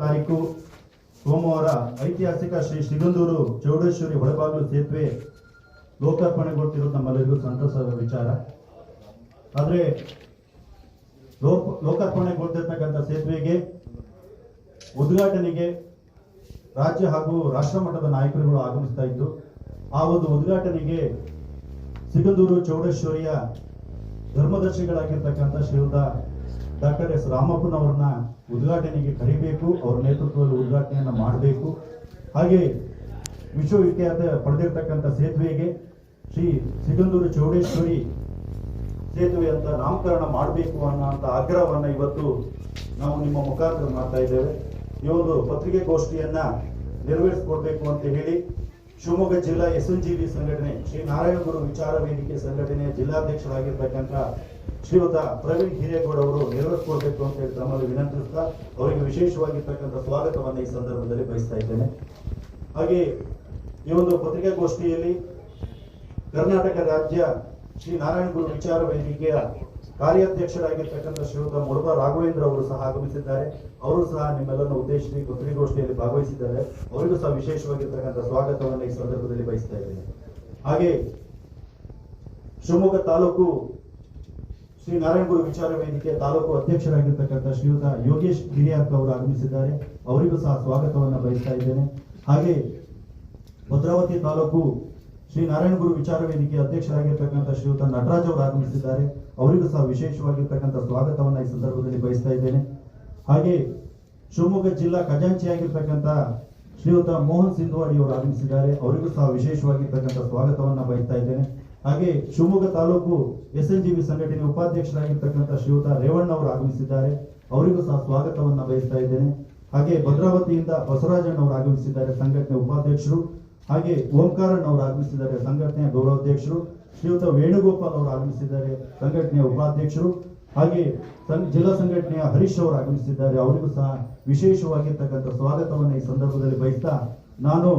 ತಾರೀಕು ಸೋಮವಾರ ಐತಿಹಾಸಿಕ ಶ್ರೀ ಶ್ರೀಗಂಧೂರು ಚೌಡೇಶ್ವರಿ ಹೊಳೆಬಾಗಿಲು ಸೇತುವೆ ಲೋಕಾರ್ಪಣೆಗೊಳ್ತಿರೋದು ನಮ್ಮೆಲ್ಲರಿಗೂ ಸಂತಸದ ವಿಚಾರ. ಆದರೆ ಲೋಕಾರ್ಪಣೆಗೊಳ್ತಿರ್ತಕ್ಕಂಥ ಸೇತುವೆಗೆ ಉದ್ಘಾಟನೆಗೆ ರಾಜ್ಯ ಹಾಗೂ ರಾಷ್ಟ್ರ ಮಟ್ಟದ ನಾಯಕರುಗಳು ಆಗಮಿಸ್ತಾ ಇದ್ದು, ಆ ಒಂದು ಉದ್ಘಾಟನೆಗೆ ಸಿಗಂದೂರು ಚೌಡೇಶ್ವರಿಯ ಧರ್ಮದರ್ಶಿಗಳಾಗಿರ್ತಕ್ಕಂಥ ಶ್ರೀಯುತ ಡಾಕ್ಟರ್ ಎಸ್ ರಾಮಪ್ಪನವ್ರನ್ನ ಉದ್ಘಾಟನೆಗೆ ಕರಿಬೇಕು, ಅವರ ನೇತೃತ್ವದಲ್ಲಿ ಉದ್ಘಾಟನೆಯನ್ನು ಮಾಡಬೇಕು. ಹಾಗೆ ವಿಶ್ವವಿಖ್ಯಾತ ಪಡೆದಿರ್ತಕ್ಕಂಥ ಸೇತುವೆಗೆ ಶ್ರೀ ಸಿಗಂದೂರು ಚೌಡೇಶ್ವರಿ ಸೇತುವೆ ಅಂತ ನಾಮಕರಣ ಮಾಡಬೇಕು ಅನ್ನೋಂಥ ಆಗ್ರಹವನ್ನು ಇವತ್ತು ನಾವು ನಿಮ್ಮ ಮುಖಾಂತರ ಮಾಡ್ತಾ ಇದ್ದೇವೆ. ಈ ಒಂದು ಪತ್ರಿಕೆಗೋಷ್ಠಿಯನ್ನ ನೆರವೇರಿಸಿಕೊಡ್ಬೇಕು ಅಂತ ಹೇಳಿ ಶಿವಮೊಗ್ಗ ಜಿಲ್ಲಾ SNGB ಸಂಘಟನೆ ಶ್ರೀ ನಾರಾಯಣ ಗುರು ವಿಚಾರ ವೇದಿಕೆ ಸಂಘಟನೆಯ ಜಿಲ್ಲಾಧ್ಯಕ್ಷರಾಗಿರ್ತಕ್ಕಂಥ ಶ್ರೀಯುತ ಪ್ರವೀಣ್ ಹಿರೇಗೌಡ ಅವರು ನೆರವೇರಿಸಿಕೊಡ್ಬೇಕು ಅಂತ ಹೇಳಿ ತಮ್ಮಲ್ಲಿ ವಿನಂತಿಸ್ತಾ ಅವರಿಗೆ ವಿಶೇಷವಾಗಿರ್ತಕ್ಕಂಥ ಸ್ವಾಗತವನ್ನು ಈ ಸಂದರ್ಭದಲ್ಲಿ ಬಯಸ್ತಾ ಇದ್ದೇನೆ. ಹಾಗೆ ಈ ಒಂದು ಪತ್ರಿಕಾಗೋಷ್ಠಿಯಲ್ಲಿ ಕರ್ನಾಟಕ ರಾಜ್ಯ ಶ್ರೀ ನಾರಾಯಣ ಗುರು ವಿಚಾರ ವೇದಿಕೆಯ ಕಾರ್ಯಾಧ್ಯಕ್ಷರಾಗಿರ್ತಕ್ಕಂಥ ಶ್ರೀಯುತ ಮುರುಘ ರಾಘವೇಂದ್ರ ಅವರು ಸಹ ಆಗಮಿಸಿದ್ದಾರೆ. ಅವರು ಸಹ ನಿಮ್ಮೆಲ್ಲರನ್ನು ಉದ್ದೇಶಿಸಿ ಪತ್ರಿಕಾಗೋಷ್ಠಿಯಲ್ಲಿ ಭಾಗವಹಿಸಿದ್ದಾರೆ. ಅವರಿಗೂ ಸಹ ವಿಶೇಷವಾಗಿರ್ತಕ್ಕಂಥ ಸ್ವಾಗತವನ್ನು ಈ ಸಂದರ್ಭದಲ್ಲಿ ಬಯಸ್ತಾ ಇದ್ದೇನೆ. ಹಾಗೆ ಶಿವಮೊಗ್ಗ ತಾಲೂಕು ಶ್ರೀ ನಾರಾಯಣ ಗುರು ವಿಚಾರ ವೇದಿಕೆಯ ತಾಲೂಕು ಅಧ್ಯಕ್ಷರಾಗಿರ್ತಕ್ಕಂಥ ಶ್ರೀಯುತ ಯೋಗೇಶ್ ಗಿರಿಯಾರ್ಕ ಅವರು ಆಗಮಿಸಿದ್ದಾರೆ. ಅವರಿಗೂ ಸಹ ಸ್ವಾಗತವನ್ನು ಬಯಸ್ತಾ ಇದ್ದೇನೆ. ಹಾಗೆ ಭದ್ರಾವತಿ ತಾಲೂಕು ಶ್ರೀ ನಾರಾಯಣ ಗುರು ವಿಚಾರ ವೇದಿಕೆಯ ಅಧ್ಯಕ್ಷರಾಗಿರ್ತಕ್ಕಂಥ ಶ್ರೀಯುತ ನಟರಾಜ್ ಅವರು ಆಗಮಿಸಿದ್ದಾರೆ. ಅವರಿಗೂ ಸಹ ವಿಶೇಷವಾಗಿರ್ತಕ್ಕಂಥ ಸ್ವಾಗತವನ್ನು ಈ ಸಂದರ್ಭದಲ್ಲಿ ಬಯಸ್ತಾ ಇದ್ದೇನೆ. ಹಾಗೆ ಶಿವಮೊಗ್ಗ ಜಿಲ್ಲಾ ಖಜಾಂಚಿಯಾಗಿರ್ತಕ್ಕಂಥ ಶ್ರೀಯುತ ಮೋಹನ್ ಸಿಂಧವಾಡಿ ಅವರು ಆಗಮಿಸಿದ್ದಾರೆ. ಅವರಿಗೂ ಸಹ ವಿಶೇಷವಾಗಿರ್ತಕ್ಕಂಥ ಸ್ವಾಗತವನ್ನು ಬಯಸ್ತಾ ಇದ್ದೇನೆ. ಹಾಗೆ ಶಿವಮೊಗ್ಗ ತಾಲೂಕು SNGB ಸಂಘಟನೆ ಉಪಾಧ್ಯಕ್ಷರಾಗಿರ್ತಕ್ಕಂಥ ಶ್ರೀಯುತ ರೇವಣ್ಣ ಅವರು ಆಗಮಿಸಿದ್ದಾರೆ. ಅವರಿಗೂ ಸಹ ಸ್ವಾಗತವನ್ನು ಬಯಸ್ತಾ ಇದ್ದೇನೆ. ಹಾಗೆ ಭದ್ರಾವತಿಯಿಂದ ಬಸವರಾಜಣ್ಣ ಅವರು ಆಗಮಿಸಿದ್ದಾರೆ, ಸಂಘಟನೆ ಉಪಾಧ್ಯಕ್ಷರು. ಹಾಗೆ ಓಂಕಾರಣ್ಣ ಅವರು ಆಗಮಿಸಿದ್ದಾರೆ, ಸಂಘಟನೆಯ ಗೌರವಾಧ್ಯಕ್ಷರು. ಶ್ರೀಯುತ ವೇಣುಗೋಪಾಲ್ ಅವರು ಆಗಮಿಸಿದ್ದಾರೆ, ಸಂಘಟನೆಯ ಉಪಾಧ್ಯಕ್ಷರು. ಹಾಗೆ ಜಿಲ್ಲಾ ಸಂಘಟನೆಯ ಹರೀಶ್ ಅವರು ಆಗಮಿಸಿದ್ದಾರೆ. ಅವರಿಗೂ ಸಹ ವಿಶೇಷವಾಗಿರ್ತಕ್ಕಂಥ ಸ್ವಾಗತವನ್ನು ಈ ಸಂದರ್ಭದಲ್ಲಿ ಬಯಸ್ತಾ ನಾನು